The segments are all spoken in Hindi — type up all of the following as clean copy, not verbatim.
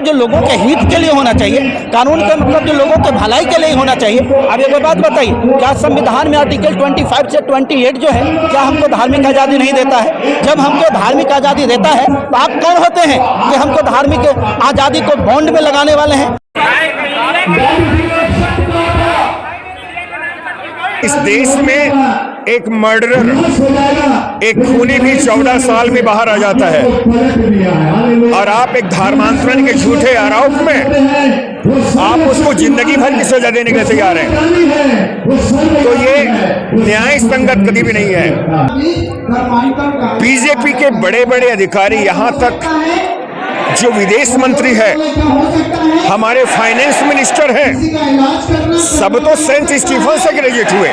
मतलब जो लोगों के हित के लिए होना चाहिए, कानून का मतलब जो लोगों के भलाई के लिए होना चाहिए। अब एक बात बताइए, क्या संविधान में आर्टिकल 25 से 28 जो है क्या हमको धार्मिक आज़ादी नहीं देता है? जब हमको धार्मिक आज़ादी देता है तो आप कौन होते हैं कि हमको धार्मिक आज़ादी को बॉन्ड में लगाने वाले हैं? इस देश में एक मर्डरर, एक खूनी भी 14 साल में बाहर आ जाता है और आप एक धर्मांतरण के झूठे आरोप में आप उसको जिंदगी भर की सजा देने के लिए तैयार हैं। तो ये न्याय संगत कभी भी नहीं है। बीजेपी के बड़े बड़े अधिकारी, यहां तक जो विदेश मंत्री है, हमारे फाइनेंस मिनिस्टर हैं, सब तो सेंट स्टीफन से ग्रेजुएट हुए।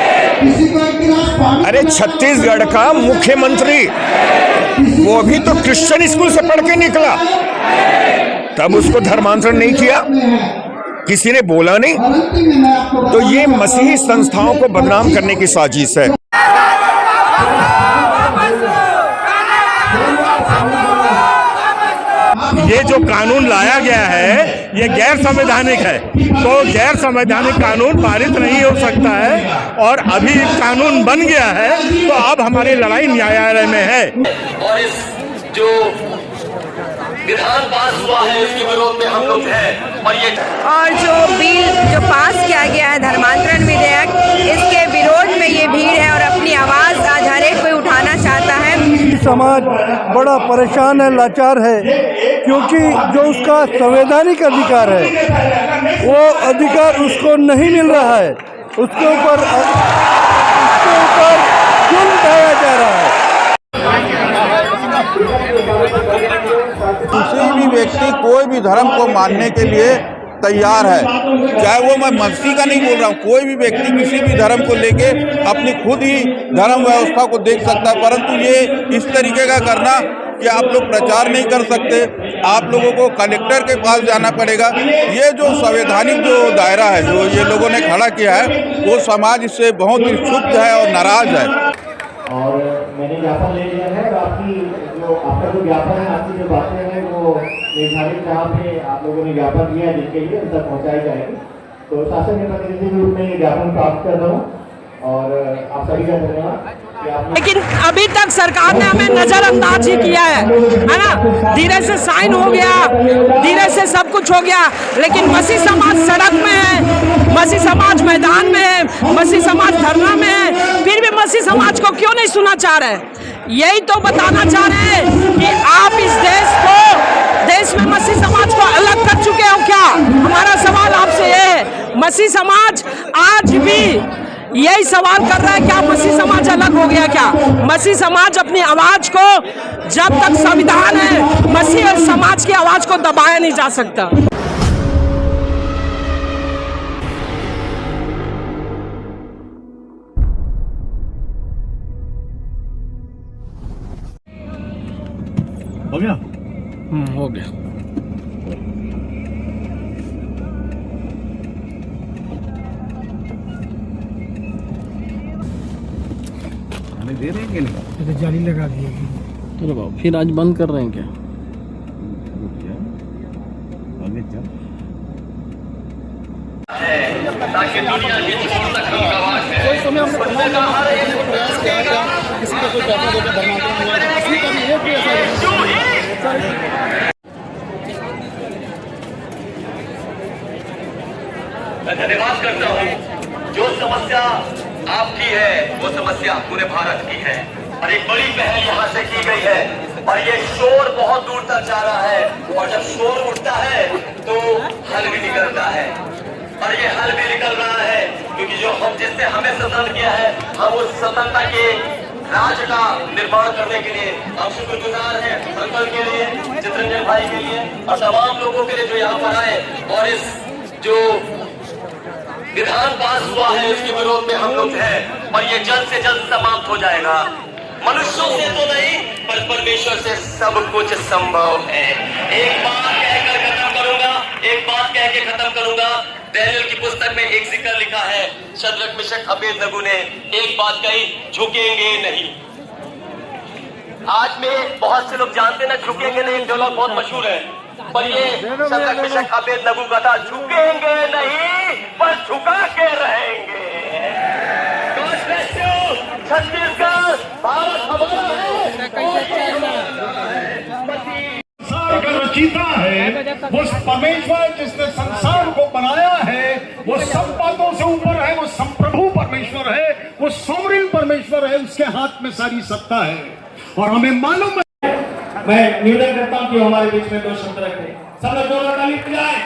अरे छत्तीसगढ़ का मुख्यमंत्री वो भी तो क्रिश्चियन स्कूल से पढ़ के निकला, तब उसको धर्मांतरण नहीं किया, किसी ने बोला नहीं। तो ये मसीही संस्थाओं को बदनाम करने की साजिश है। ये जो कानून लाया गया है ये गैर संवैधानिक है, तो गैर संवैधानिक कानून पारित नहीं हो सकता है और अभी कानून बन गया है तो अब हमारी लड़ाई न्यायालय में है। और इस जो विधान पास हुआ है इसके विरोध में हम लोग हैं। और जो बिल जो पास किया गया है धर्मांतरण विधेयक, इसके विरोध में ये भीड़ है और अपनी आवाज आज हर एक कोई उठाना चाहता है। समाज बड़ा परेशान है, लाचार है, क्योंकि जो उसका संवैधानिक अधिकार है वो अधिकार उसको नहीं मिल रहा है, उसके ऊपर जुल्म ढाया जा रहा है। किसी भी व्यक्ति कोई भी धर्म को मानने के लिए तैयार है, चाहे वो मैं मसीह का नहीं बोल रहा हूँ, कोई भी व्यक्ति किसी भी धर्म को लेके अपनी खुद ही धर्म व्यवस्था को देख सकता है। परंतु ये इस तरीके का करना कि आप लोग प्रचार नहीं कर सकते, आप लोगों को कलेक्टर के पास जाना पड़ेगा, ये जो संवैधानिक जो दायरा है जो ये लोगों ने खड़ा किया है वो समाज इससे बहुत ही क्षुब्ध है और नाराज है। और मैंने ज्ञापन ले लिया है और आपका जो ज्ञापन है, आपकी जो बातें हैं वो निर्धारित जहाँ पे आप लोगों ने ज्ञापन दिया है जिनके लिए उन तक पहुँचाई जाएगी। तो शासन के प्रतिनिधि के रूप में ये ज्ञापन प्राप्त कर रहा हूँ और आप सभी का धन्यवाद। लेकिन अभी तक सरकार ने हमें नजरअंदाज ही किया है ना। धीरे से साइन हो गया, धीरे से सब कुछ हो गया, लेकिन मसीह समाज सड़क में है, मसीह समाज मैदान में है, मसीह समाज धरना में है, फिर भी मसीह समाज को क्यों नहीं सुना चाह रहे? यही तो बताना चाह रहे हैं कि आप इस देश में मसीह समाज को अलग कर चुके हो क्या? हमारा सवाल आपसे ये है, मसीह समाज आज भी यही सवाल कर रहा है, क्या मसीह समाज अलग हो गया क्या? मसीह समाज अपनी आवाज को, जब तक संविधान है, मसीह समाज की आवाज को दबाया नहीं जा सकता। हो गया? हो गया। दे रहे हैं कि नहीं? तो जाली लगा दी है। चलो बाबू, फिर आज बंद कर रहे हैं क्या? ताकि दुनिया की दूर तक हम आवाज है। कोई समय हमने प्रयास किया क्या किसी को कोई पैसा देकर धर्मांतरण हुआ है, किसी का भी एक भी ऐसा मैं धन्यवाद करता हूँ। जो समस्या आपकी है वो समस्या पूरे भारत की है और एक बड़ी पहल यहाँ से की गई है और ये शोर बहुत दूर तक जा रहा है और जब शोर उठता है तो हल भी निकलता है और ये हल भी निकल रहा है क्योंकि जो हम जिससे हमें स्वतंत्र किया है, हम उस स्वतंत्रता के राज्य का निर्माण करने के लिए हम शुक्रगुजार हैं। अंकल के लिए, चित्रंजन भाई के लिए और तमाम लोगों के लिए जो यहाँ पर आए और इस जो विधान पास हुआ है इसके विरोध में हम लोग हैं और ये जल्द से जल्द समाप्त हो जाएगा। मनुष्यों से तो नहीं पर परमेश्वर से सब कुछ संभव है। एक बात कहकर खत्म करूंगा, एक बात कह के खत्म करूंगा। डैनियल की पुस्तक में एक जिक्र लिखा है, शद्रक मिशक अबेदनगो ने एक बात कही, झुकेंगे नहीं। आज में बहुत से लोग जानते ना झुकेंगे नहीं, डायलॉग बहुत मशहूर है। पर ये शतक बिशक अवैध लघु कथा झुकेंगे नहीं पर झुका के रहेंगे। God bless you, Chhattisgarh Bharat हमारा का रचयिता है, वो परमेश्वर जिसने संसार को बनाया है, वो सब बातों से ऊपर है, वो संप्रभु परमेश्वर है, वो सोवरेन परमेश्वर है, उसके हाथ में सारी सत्ता है और हमें मालूम है। मैं निवेदन करता हूं कि हमारे बीच में 2 शब्द रखें। सब लोग जोरदार ताली बजाएं।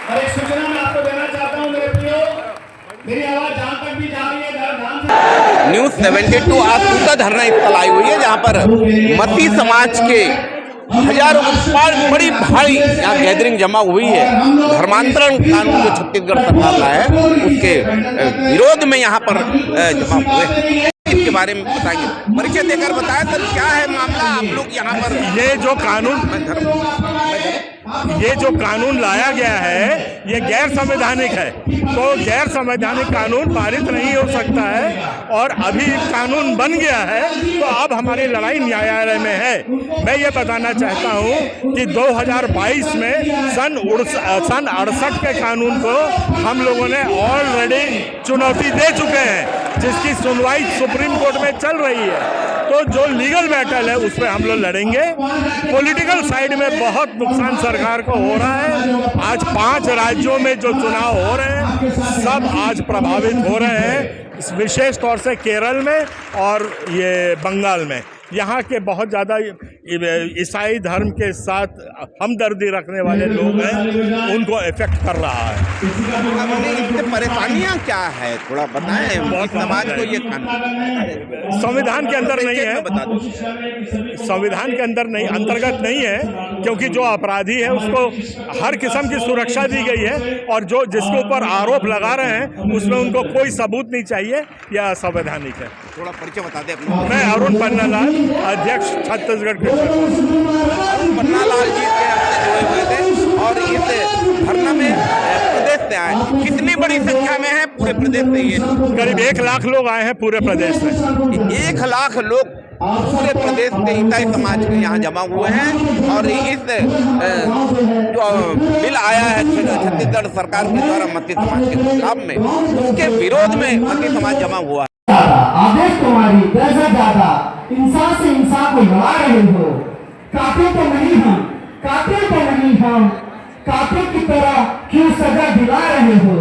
और एक सूचना मैं आपको देना चाहता हूं मेरे प्रियो, मेरी आवाज जहां तक भी जा रही है ध्यान से। न्यूज 72 आज का धरना स्थल आई हुई है, जहां पर मसीह समाज के हजारों बड़ी भारी यहाँ गैदरिंग जमा हुई है। धर्मांतरण कानून जो छत्तीसगढ़ सरकार लाया है उसके विरोध में यहाँ पर जमा हुए हैं। इसके बारे में बताएंगे, परिचय देकर बताएं सर, क्या है मामला? आप लोग यहाँ पर ये जो कानून लाया गया है ये गैर संवैधानिक है, तो गैर संवैधानिक कानून पारित नहीं हो सकता है और अभी कानून बन गया है तो अब हमारी लड़ाई न्यायालय में है। मैं ये बताना चाहता हूँ कि 2022 में सन 68 के कानून को हम लोगों ने ऑलरेडी चुनौती दे चुके हैं, जिसकी सुनवाई सुप्रीम कोर्ट में चल रही है। तो जो लीगल बैटल है उस पर हम लोग लड़ेंगे। पॉलिटिकल साइड में बहुत नुकसान सरकार को हो रहा है। आज 5 राज्यों में जो चुनाव हो रहे हैं सब आज प्रभावित हो रहे हैं, विशेष तौर से केरल में और ये बंगाल में। यहाँ के बहुत ज़्यादा ईसाई धर्म के साथ हमदर्दी रखने वाले लोग हैं, उनको इफेक्ट कर रहा है। इससे परेशानियाँ क्या है थोड़ा बताएं, समाज को ये संविधान के अंदर नहीं है, संविधान के अंदर नहीं, अंतर्गत नहीं है, क्योंकि जो अपराधी है उसको हर किस्म की सुरक्षा दी गई है और जो जिसके ऊपर आरोप लगा रहे हैं उसमें उनको कोई सबूत नहीं चाहिए, यह असंवैधानिक है। थोड़ा परिचय बता दें अपना। मैं अरुण पन्नालाल, अध्यक्ष छत्तीसगढ़ के। पन्नालाल जी के हमसे जुड़े हुए थे और इस धरना में प्रदेश से आए। कितनी बड़ी संख्या में है पूरे प्रदेश से? ये करीब 1 लाख लोग आए हैं पूरे प्रदेश से। 1 लाख लोग पूरे प्रदेश से ईसाई समाज के यहाँ जमा हुए हैं और इस जो बिल आया है छत्तीसगढ़ सरकार के द्वारा मसीह समाज के खिलाफ में, उसके विरोध में मसीह समाज जमा हुआ है। आदेश तुम्हारी दर्जा ज्यादा, इंसान से इंसान को लड़ा रहे हो। काटे तो नहीं हम, काटे तो नहीं हम, काटे की तरह क्यों सजा दिला रहे हो?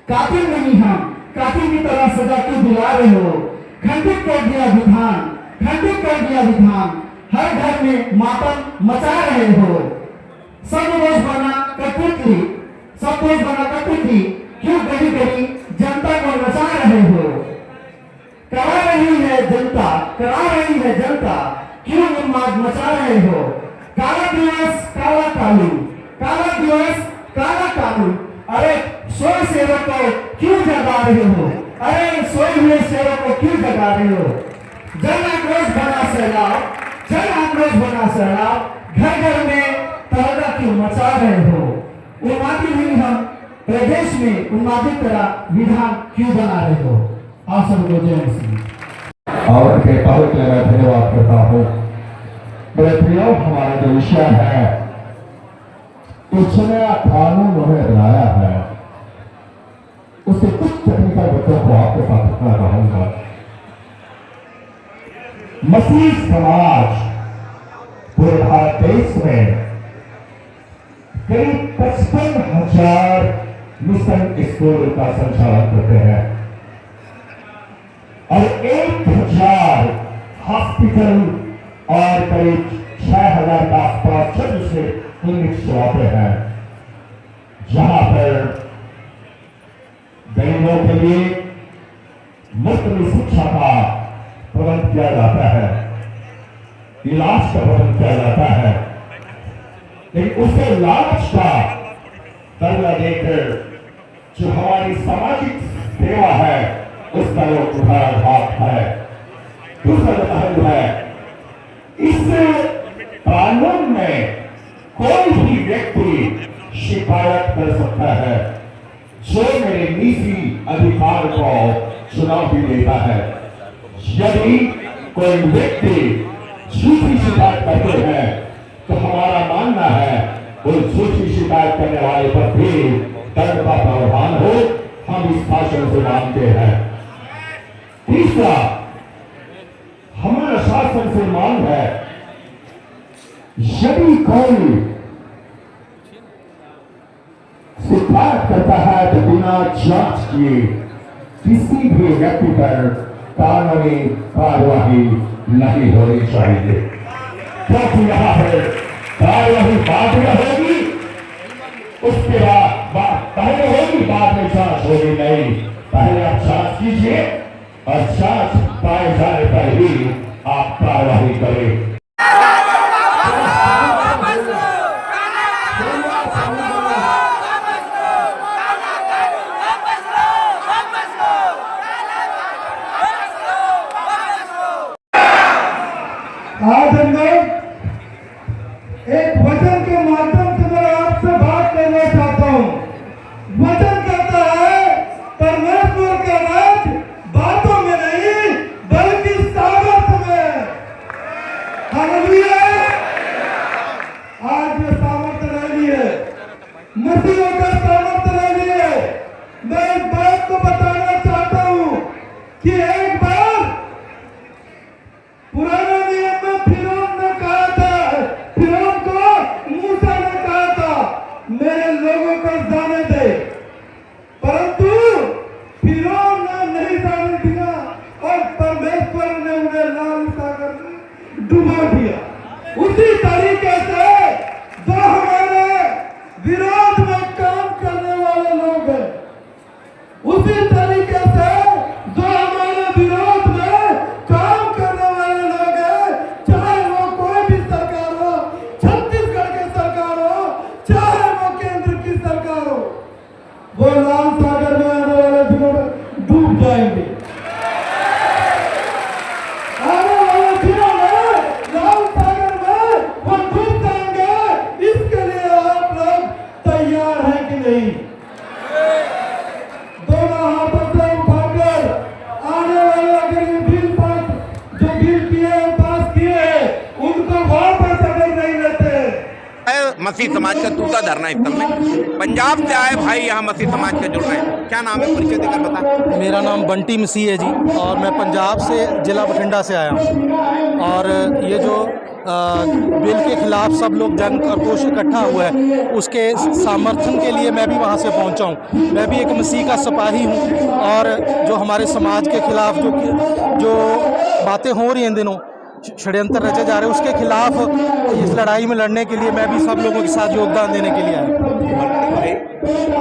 काटे नहीं हम, काटे की तरह सजा क्यों दिला रहे हो? खंडित कर दिया विधान, खंडित कर दिया विधान, हर घर में मातम मचा रहे हो। सब रोज बना कठपुतली, सब रोज बना कठपुतली, क्यों गली गली जनता को नचा रहे हो? करा रही है जनता, करा रही है जनता, क्यों उन्माद मचा रहे हो? काला दिवस काला कानून, काला दिवस काला कानून, अरे सोए सेवक को क्यों जगा रहे हो? अरे सोए हुए सेवक को क्यों जगा रहे हो? जन आक्रोश बना सैलाब, जन आक्रोश बना सैलाब, घर घर में तहलका क्यों मचा रहे हो? उन्मादी हुई हम प्रदेश में उन्मादित तरह विधान क्यों बना रहे हो? आप सबको जय मसीह। और के बहुत धन्यवाद करता हूँ। मेरे प्रियो, हमारा जो विषय है कुछ नया कानून उन्होंने बनाया है, उससे कुछ टेक्निकल बातों को आपके साथ रखना चाहूंगा। मसीह समाज पूरे भारत देश में करीब 55,000 मिशन स्कूल का संचालन करते हैं और 1,000 हॉस्पिटल और करीब 6,000 का आसपास छोटे से क्लिनिक चलाते हैं, जहां पर गरीबों के लिए मुफ्त में शिक्षा का प्रबंध किया जाता है, इलाज का प्रबंध किया जाता है। लेकिन उसे लालच का दर्जा देकर जो हमारी सामाजिक सेवा है उसका वो कुठाराघात है। दूसरा पहलू है, इस कानून में कोई भी व्यक्ति शिकायत कर सकता है जो मेरे निजी अधिकार को चुनौती देता है। यदि कोई व्यक्ति झूठी शिकायत करते हैं तो हमारा मानना है उस झूठी शिकायत करने वाले पर भी दंड का प्रावधान हो, हम इस शासन से मानते हैं। तीसरा, हमारा शासन से मांग है, यदि कोई शिकायत करता है तो बिना जांच किए किसी भी व्यक्ति पर कानूनी कार्यवाही नहीं होनी चाहिए, क्योंकि यहाँ पर कार्यवाही बाद में होगी, उसके बाद पहले होगी, बाद में जांच होगी नहीं। पहले आप जांच कीजिए और जांच पाए जाने पर ही आप कार्यवाही करें। आज हम लोग एक वचन के माध्यम से मैं आपसे बात करना चाहता हूँ। वचन कहता है परमेश्वर का राज बातों में नहीं बल्कि सामर्थ्य में। हालेलुया। आज ये सामर्थ्य रैली है, मसीहों का सामर्थ्य रैली है। मैं इस बात को बताना चाहता हूँ कि एक बार पुराने नियम में फिरौन ने कहा था, फिरौन को मूसा ने कहा था मेरे लोगों को जाने दे, परंतु फिरौन ने नहीं जाने दिया और परमेश्वर ने उन्हें लाल सागर में डुबा दिया। उसी तरीके से जो हमारे विरोध में काम करने वाले लोग हैं, उसी तरीके से जो हमारे विरोध में काम करने वाले लोग हैं, चाहे वो कोई भी सरकार हो, छत्तीसगढ़ की सरकार हो, चाहे वो केंद्र की सरकार हो, वो लाल सागर में आने वाले दिनों में डूब जाएंगे। आने वाले दिनों में लाल सागर में वो डूब जाएंगे। इसके लिए आप लोग तैयार हैं कि नहीं? दोनों हाथों से उठाकर आने वाले अगर ये बिल पास जो बिल किए पास किए उनको वापस अगर नहीं लेते। मसीह समाज का दूसरा धरना स्थल में पंजाब से आए भाई यहाँ मसीह समाज के जुड़ रहे हैं। क्या नाम है, परिचय देकर बता। मेरा नाम बंटी मसीह है जी, और मैं पंजाब से जिला बठिंडा से आया हूँ। और ये जो बिल के खिलाफ सब लोग जन आक्रोश इकट्ठा हुआ है, उसके समर्थन के लिए मैं भी वहाँ से पहुँचा हूँ। मैं भी एक मसीह का सिपाही हूँ, और जो हमारे समाज के खिलाफ जो बातें हो रही हैं इन दिनों, षड्यंत्र रचे जा रहे हैं, उसके खिलाफ इस लड़ाई में लड़ने के लिए मैं भी सब लोगों के साथ योगदान देने के लिए आया।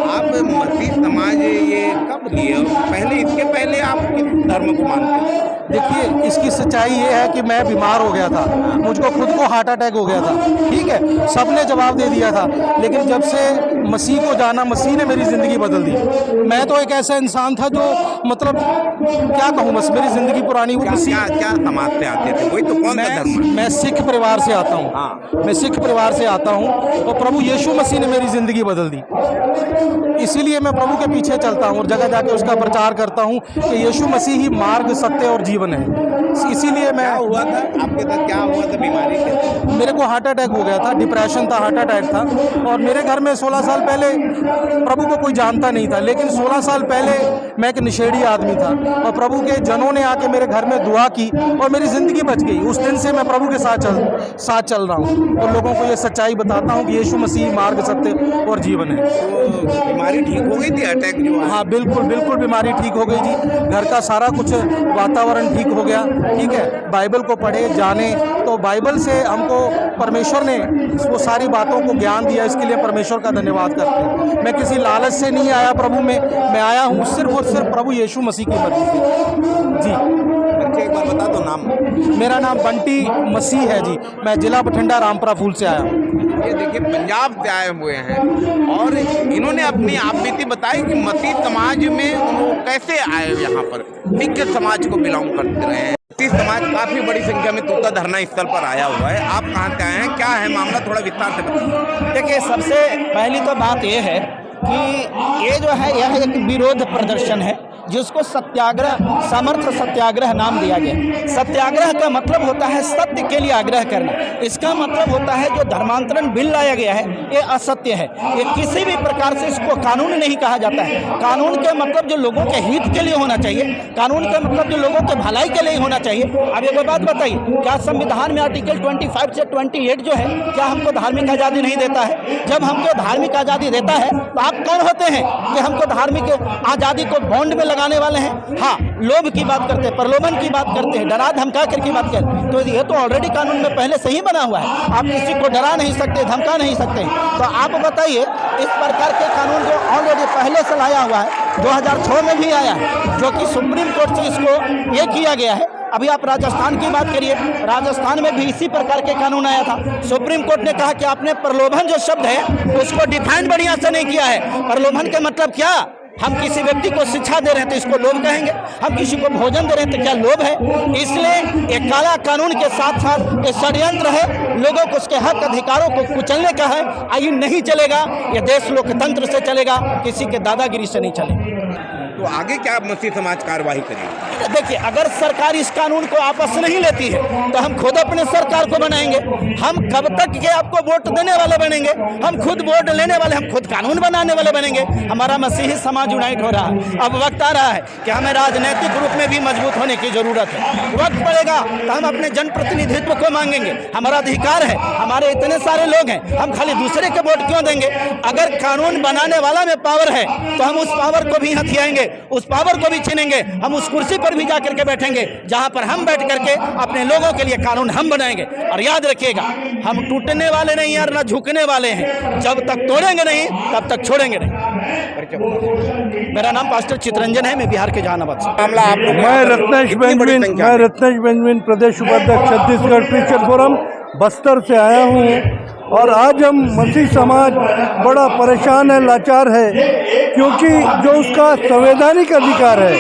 आप मसीह समाज ये कब लिए, पहले इसके पहले आप किस धर्म को मानते हैं? देखिए, इसकी सच्चाई ये है कि मैं बीमार हो गया था, मुझको खुद को हार्ट अटैक हो गया था, ठीक है, सबने जवाब दे दिया था। लेकिन जब से मसीह को जाना, मसीह ने मेरी ज़िंदगी बदल दी। मैं तो एक ऐसा इंसान था जो मतलब क्या कहूँ, बस मेरी ज़िंदगी पुरानी हुई। क्या समाज से आते थे, वही तो कौन सा धर्म? मैं सिख परिवार से आता हूँ। हाँ। मैं सिख परिवार से आता हूँ, और प्रभु यीशु मसीह ने मेरी ज़िंदगी बदल दी। इसीलिए मैं प्रभु के पीछे चलता हूँ और जगह जाके उसका प्रचार करता हूँ कि यीशु मसीह ही मार्ग, सत्य और जीवन है। इसीलिए मैं हुआ था आपके साथ, क्या हुआ था, बीमारी क्या? मेरे को हार्ट अटैक हो गया था, डिप्रेशन था, हार्ट अटैक था। और मेरे घर में 16 साल पहले प्रभु को कोई जानता नहीं था, लेकिन 16 साल पहले मैं एक नशेड़ी आदमी था, और प्रभु के जनों ने आके मेरे घर में दुआ की और मेरी ज़िंदगी बच गई। उस दिन से मैं प्रभु के साथ चल रहा हूँ और लोगों को ये सच्चाई बताता हूँ कि यीशु मसीह मार्ग, सत्य और जीवन है। तो बीमारी ठीक हो गई थी, अटैक जो? हाँ, बिल्कुल बिल्कुल बीमारी ठीक हो गई जी। घर का सारा कुछ वातावरण ठीक हो गया, ठीक है। बाइबल को पढ़े जाने, तो बाइबल से हमको परमेश्वर ने वो सारी बातों को ज्ञान दिया, इसके लिए परमेश्वर का धन्यवाद करते हैं। मैं किसी लालच से नहीं आया प्रभु में, मैं आया हूँ सिर्फ और सिर्फ प्रभु यीशु मसीह की मर्जी से जी। एक बार बता दो नाम। मेरा नाम बंटी मसीह है जी, मैं जिला बठिंडा रामपुरा फूल से आया हूँ। ये देखिए, पंजाब से आए हुए हैं और इन्होंने अपनी आप बीती बताई कि मसीह समाज में वो कैसे आए। यहाँ पर सिख समाज को बिलोंग करते रहे हैं। मसीह समाज काफी बड़ी संख्या में तूता धरना स्थल पर आया हुआ है। आप कहाँ से आए हैं, क्या है मामला, थोड़ा विस्तार से बताइए। देखिए, सबसे पहली तो बात यह है कि ये जो है यह एक विरोध प्रदर्शन है, जिसको सत्याग्रह, समर्थ सत्याग्रह नाम दिया गया। सत्याग्रह का मतलब होता है सत्य के लिए आग्रह करना। इसका मतलब होता है जो धर्मांतरण बिल लाया गया है ये असत्य है, ये किसी भी प्रकार से इसको कानून नहीं कहा जाता है। कानून के मतलब जो लोगों के हित के लिए होना चाहिए, कानून का मतलब जो लोगों के भलाई के लिए होना चाहिए। अब ये बात बताइए, क्या संविधान में आर्टिकल 25 से 28 जो है क्या हमको धार्मिक आज़ादी नहीं देता है? जब हमको धार्मिक आज़ादी देता है तो आप कौन होते हैं कि हमको धार्मिक आज़ादी को बॉन्ड में लगाने वाले हैं? हाँ, लोभ की बात करते हैं, प्रलोभन की बात करते हैं, डरा धमका कर की बात करते, तो ये तो ऑलरेडी कानून में पहले से ही बना हुआ है। आप किसी को डरा नहीं सकते, धमका नहीं सकते। तो आप बताइए, इस प्रकार के कानून जो ऑलरेडी पहले से लाया हुआ है, 2006 में भी आया है, जो कि सुप्रीम कोर्ट से इसको ये किया गया है। अभी आप राजस्थान की बात करिए, राजस्थान में भी इसी प्रकार के कानून आया था। सुप्रीम कोर्ट ने कहा कि आपने प्रलोभन जो शब्द है उसको डिफाइन बढ़िया से नहीं किया है। प्रलोभन के मतलब क्या? हम किसी व्यक्ति को शिक्षा दे रहे हैं तो इसको लोभ कहेंगे, हम किसी को भोजन दे रहे हैं तो क्या लोभ है? इसलिए एक काला कानून के साथ साथ ये षड्यंत्र है, लोगों को उसके हक अधिकारों को कुचलने का है। आइए नहीं चलेगा, ये देश लोकतंत्र से चलेगा, किसी के दादागिरी से नहीं चलेगा। तो आगे क्या मसीह समाज कार्रवाई करेगी? देखिए, अगर सरकार इस कानून को आपस नहीं लेती है तो हम खुद अपने सरकार को बनाएंगे। हम कब तक के आपको वोट देने वाले बनेंगे? हम खुद वोट लेने वाले, हम खुद कानून बनाने वाले बनेंगे। हमारा मसीही समाज यूनाइट हो रहा है। अब वक्त आ रहा है कि हमें राजनीतिक रूप में भी मजबूत होने की जरूरत है। वक्त पड़ेगा तो हम अपने जनप्रतिनिधित्व को मांगेंगे, हमारा अधिकार है, हमारे इतने सारे लोग हैं, हम खाली दूसरे के वोट क्यों देंगे? अगर कानून बनाने वाला में पावर है तो हम उस पावर को भी हथियाएंगे, उस पावर को भी छीनेंगे, हम उस कुर्सी पर भी जाकर के बैठेंगे जहां पर हम बैठ करके अपने लोगों के लिए कानून हम बनाएंगे। और याद रखिएगा, हम टूटने वाले नहीं यार, ना झुकने वाले हैं। जब तक तोड़ेंगे नहीं तब तक छोड़ेंगे नहीं। मेरा नाम पास्टर चितरंजन है, मैं बिहार के जहानाबाद से। मामला आप लोग मैं रत्नेश बेंजमिन प्रदेश उपाध्यक्ष छत्तीसगढ़ क्रिश्चियन फोरम बस्तर से आया हूँ। और आज हम मसीह समाज बड़ा परेशान है, लाचार है, क्योंकि जो उसका संवैधानिक अधिकार है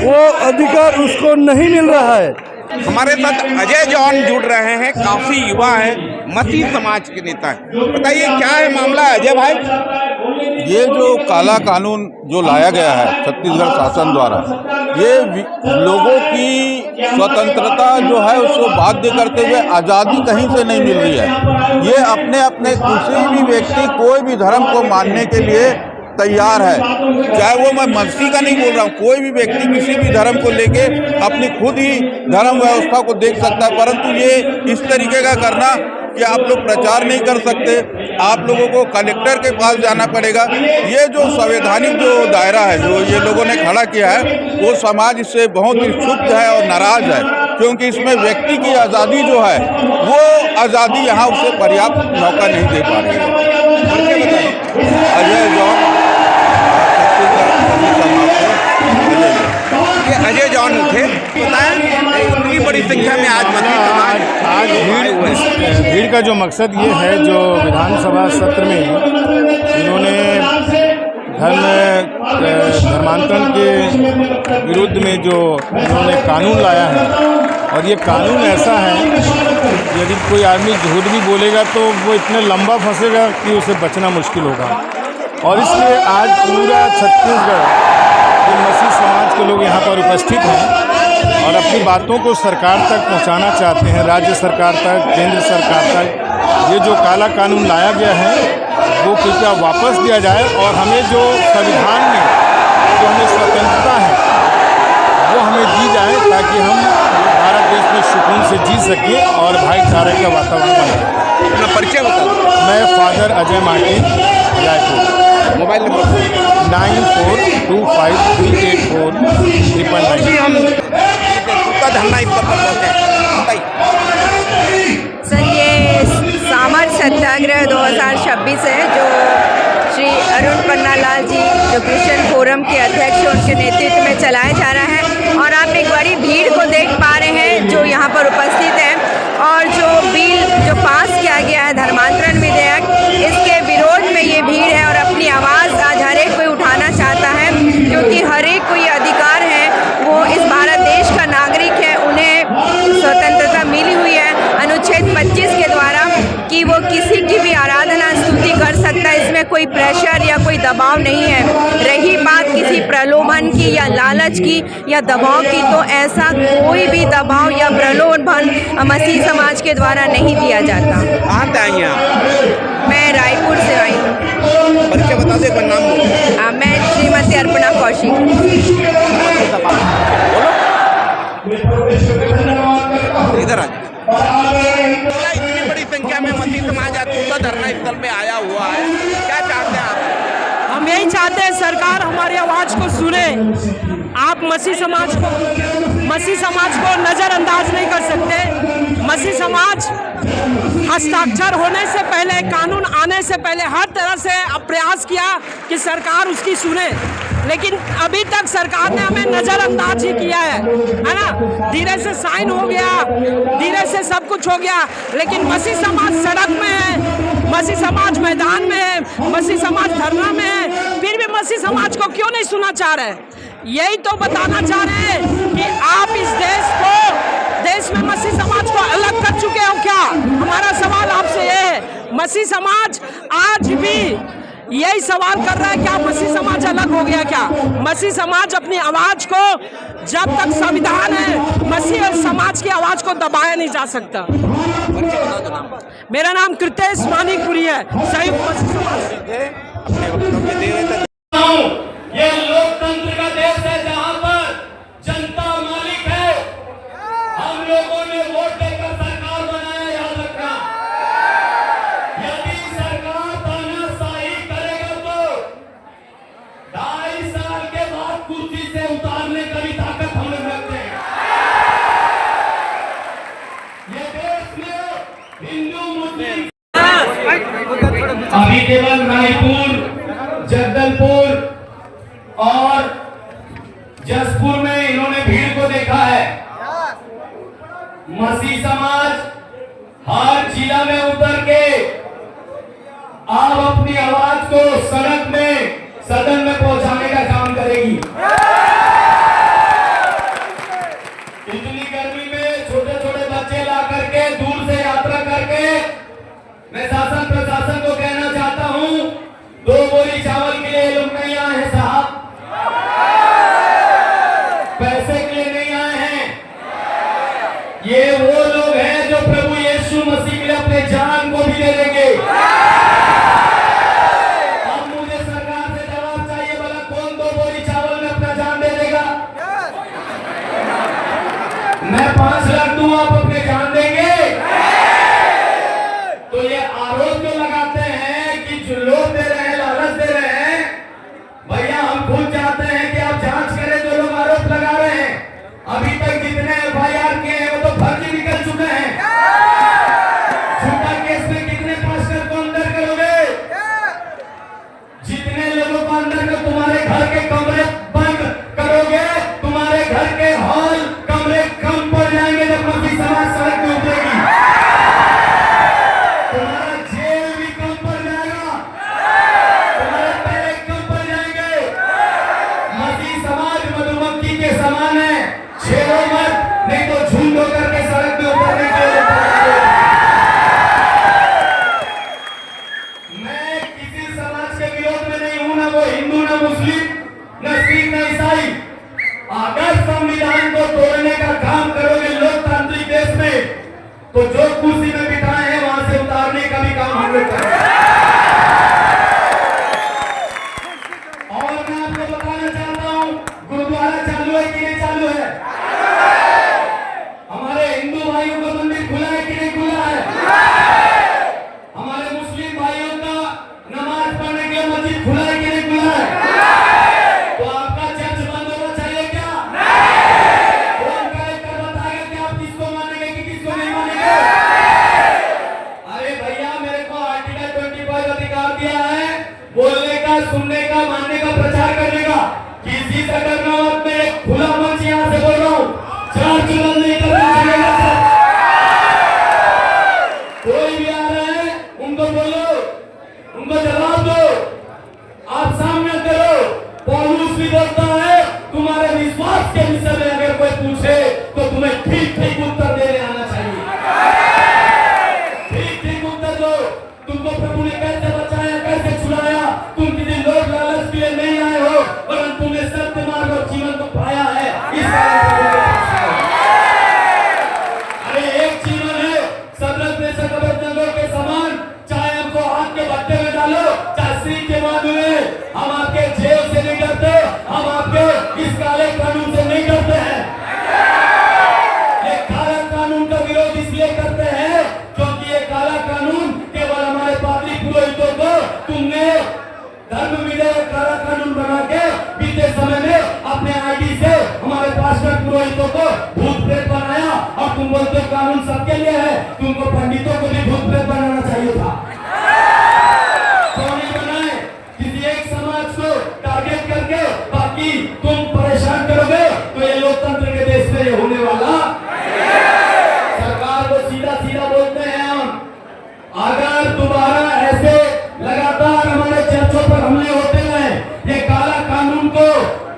वो अधिकार उसको नहीं मिल रहा है। हमारे साथ अजय जॉन जुड़ रहे हैं, काफी युवा हैं, मसीह समाज के नेता हैं। बताइए क्या है मामला अजय भाई? ये जो काला कानून जो लाया गया है छत्तीसगढ़ शासन द्वारा, ये लोगों की स्वतंत्रता जो है उसको बाध्य करते हुए आज़ादी कहीं से नहीं मिल रही है। ये अपने अपने किसी भी व्यक्ति कोई भी धर्म को मानने के लिए तैयार है, चाहे वो मैं मसीह का नहीं बोल रहा हूँ, कोई भी व्यक्ति किसी भी धर्म को लेके अपनी खुद ही धर्म व्यवस्था को देख सकता है। परंतु ये इस तरीके का करना कि आप लोग प्रचार नहीं कर सकते, आप लोगों को कलेक्टर के पास जाना पड़ेगा। ये जो संवैधानिक जो दायरा है जो ये लोगों ने खड़ा किया है, वो समाज इससे बहुत ही क्षुब्ध है और नाराज है, क्योंकि इसमें व्यक्ति की आज़ादी जो है वो आज़ादी यहाँ उसे पर्याप्त मौका नहीं दे पा रही है। अजय जॉन, ये अजय जॉन थे, बताएं इतनी बड़ी संख्या में आज मसीह समाज आज भीड़ का जो मकसद ये है, जो विधानसभा सत्र में इन्होंने धर्मांतरण के विरुद्ध में जो इन्होंने कानून लाया है, और ये कानून ऐसा है यदि कोई आदमी झूठ भी बोलेगा तो वो इतने लंबा फंसेगा कि उसे बचना मुश्किल होगा। और इसलिए आज पूरा छत्तीसगढ़ के मसीह समाज के लोग यहाँ पर उपस्थित हैं और अपनी बातों को सरकार तक पहुँचाना चाहते हैं, राज्य सरकार तक, केंद्र सरकार तक। ये जो काला कानून लाया गया है वो कृपया वापस दिया जाए और हमें जो संविधान में जो हमें स्वतंत्रता है वो हमें दी जाए, ताकि हम भारत देश में सुकून से जी सकें और भाईचारे का वातावरण बने। अपना परिचय बताओ। मैं father Ajay Martin, Raipur. Mobile number 9425384399। हम का धरना इस पर पहुँचे। सर, ये सामर सत्याग्रह 2026 है जो श्री अरुण पन्नालाल जी जो क्रिश्चियन फोरम के अध्यक्ष उनके नेतृत्व में चलाया जा रहा है। और आप एक बड़ी भीड़ को देख पा रहे हैं जो यहाँ पर उपस्थित है। और जो बिल जो पास किया गया है धर्मांतरण विधेयक, इसके विरोध में ये भीड़ है और अपनी आवाज़ आज हर एक कोई उठाना चाहता है, क्योंकि हर एक को ये अधिकार है, वो इस भारत देश का नागरिक है, उन्हें स्वतंत्रता मिली हुई है अनुच्छेद 25 के द्वारा कि वो किसी की भी आराधना स्तुति कर सकता है। इसमें कोई प्रेशर या कोई दबाव नहीं है। रही बात किसी प्रलोभन की या लालच की या दबाव की, तो ऐसा कोई भी दबाव या प्रलोभन मसीह समाज के द्वारा नहीं दिया जाता। कहाँ से आई हैं आप? मैं रायपुर से आई हूँ। परिचय बता दो, एक बार नाम बोलो। मैं श्रीमती अर्पणा कौशिक। इधर आ जाओ। इतनी बड़ी संख्या में मसीह समाज आज का धरना स्थल में आया हुआ है, क्या चाहते हैं आप? हम यही चाहते हैं सरकार हमारी आवाज़ को सुने। आप मसीह समाज को नज़रअंदाज नहीं कर सकते। मसीह समाज हस्ताक्षर होने से पहले, कानून आने से पहले हर तरह से प्रयास किया कि सरकार उसकी सुने, लेकिन अभी तक सरकार ने हमें नज़रअंदाज ही किया है ना। धीरे से साइन हो गया, धीरे से सब कुछ हो गया, लेकिन मसीह समाज सड़क में है, मसीह समाज मैदान में है, मसीह समाज धरना में है, फिर भी मसीह समाज को क्यों नहीं सुना चाह रहे? यही तो बताना चाह रहे हैं कि आप इस देश में मसीह समाज को अलग कर चुके हो क्या? हमारा सवाल आपसे ये है। मसीह समाज आज भी यही सवाल कर रहा है, क्या मसीह समाज अलग हो गया क्या? मसीह समाज अपनी आवाज को, जब तक संविधान है, मसीह समाज की आवाज को दबाया नहीं जा सकता। मेरा नाम कृतेश मानिकपुरी है, संयुक्त मसीह समाज। ये लोकतंत्र का देश है जहां पर जनता मालिक है। हम लोगों ने वोट देकर सरकार बनाया, याद रखना। यदि सरकार तानाशाही करेगा तो 2.5 साल के बाद कुर्सी से उतारने का भी ताकत हम लोग रखते हैं। ये देश में हिंदू मुस्लिम अभी केवल रायपुर, जगदलपुर और जसपुर में इन्होंने भीड़ को देखा है। मसीह समाज हर जिला में उतर के आप अपनी आवाज को सड़क में, सदन में पहुंचाने का काम करेगी। इतनी गर्मी में छोटे छोटे बच्चे ला करके, दूर से यात्रा करके, मैं शासन प्रशासन को कहना चाहता हूं, 2 बोरी चावल के लिए लोग नहीं आए हैं साहब, पैसे के लिए नहीं आए हैं। ये वो लोग हैं जो प्रभु यीशु मसीह के लिए अपने जान को भी दे देंगे। अब मुझे सरकार से जवाब चाहिए, भला कौन 2 बोरी चावल में अपना जान दे देगा? मैं 5 लाख दूं, आप अपने जान देंगे? तो ये आरोप जो लगाते हैं कि जो लोग दे रहे हैं, लालच दे रहे हैं, भैया हम खुद चाहते हैं कि आप जांच करें। जो लोग आरोप लगा रहे हैं, अभी तक जितने FIR किए हैं वो तो फर्जी निकल चुके हैं। झूठा केस में कितने पास कर को अंदर करोगे? जितने लोगों को अंदर कर, तुम्हारे घर के कमरे बंद करोगे, तुम्हारे घर के हॉल कमरे कम पड़ जाएंगे जब मसीह समाज सड़क में उतरेगी। तुम्हारा जेल भी कम पड़ जाएगा, तुम्हारे पैर कम पड़ जाएंगे। मसीह समाज मधुमक्खी के समान है, छेड़ो मत, नहीं तो झुंड होकर के सड़क में उतरने के लिए मैं किसी समाज के विरोध में नहीं हूं, ना वो हिंदू, ना मुस्लिम, ना सिख, ना ईसाई। अगर संविधान को तोड़ने का काम करोगे लोकतांत्रिक देश में, तो जो कुर्सी में बिठाए हैं वहां से उतारने का भी काम हम लोग करेंगे। और मैं आपको बताना चाहता हूं, गुरुद्वारा चालू है कि नहीं चालू है? हमारे हिंदू भाइयों का मंदिर खुला है कि नहीं खुला है? हमारे मुस्लिम भाइयों का नमाज पढ़ने के लिए मस्जिद खुला है कि नहीं खुला है? तो आपका चर्च बंद होना चाहिए क्या? कौन कलेक्टर बताएगा कि आप किसको मानेंगे कि किसको नहीं मानेंगे? अरे भैया, मेरे को आर्टिकल 25 अधिकार दिया है बोलने का, सुनने का, मानने का, प्रचार करने का। किसी से डरना मत, मैं एक खुला मंच यहाँ से बोल रहा हूँ, चार चुनाव नहीं करना चाहिए। कोई भी आ रहा है उनको बोलो, उनको जवाब दो, आप सामने करो। पौलुस भी बोलता है, तुम्हारे विश्वास के विषय में अगर कोई पूछे तो तुम्हें ठीक ठीक उत्तर देने आना चाहिए। ठीक ठीक उत्तर दो। तुमको प्रभु ने कैसे बचाया, कैसे छुड़ाया? तुम किसी लोग लालच के लिए नहीं आए हो, परंतु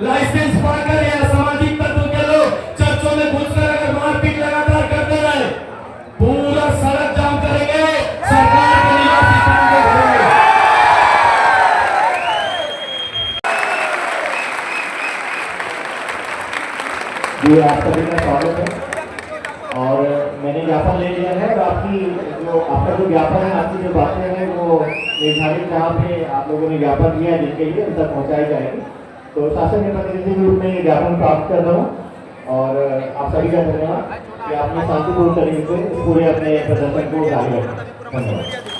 लाइसेंस पाकर या सामाजिक तत्व के लोग चर्चों में घुसकर अगर मारपीट लगातार करते रहे, पूरा सड़क जाम करेंगे, सरकार के निवासी स्थान को भरेंगे। जी, आप सभी का स्वागत है और मैंने ज्ञापन ले लिया है और आपका जो ज्ञापन है, आपकी जो बातें हैं वो निर्धारित जहाँ पे आप लोगों ने ज्ञापन दिया है जिनके लिए उन तक पहुँचाई जाएगी। तो शासन के प्रतिनिधि के रूप में ये ज्ञापन प्राप्त कर रहा हूँ और आप सभी का धन्यवाद कि आपने शांतिपूर्ण तरीके से पूरे अपने प्रदर्शन को जारी रखा। धन्यवाद।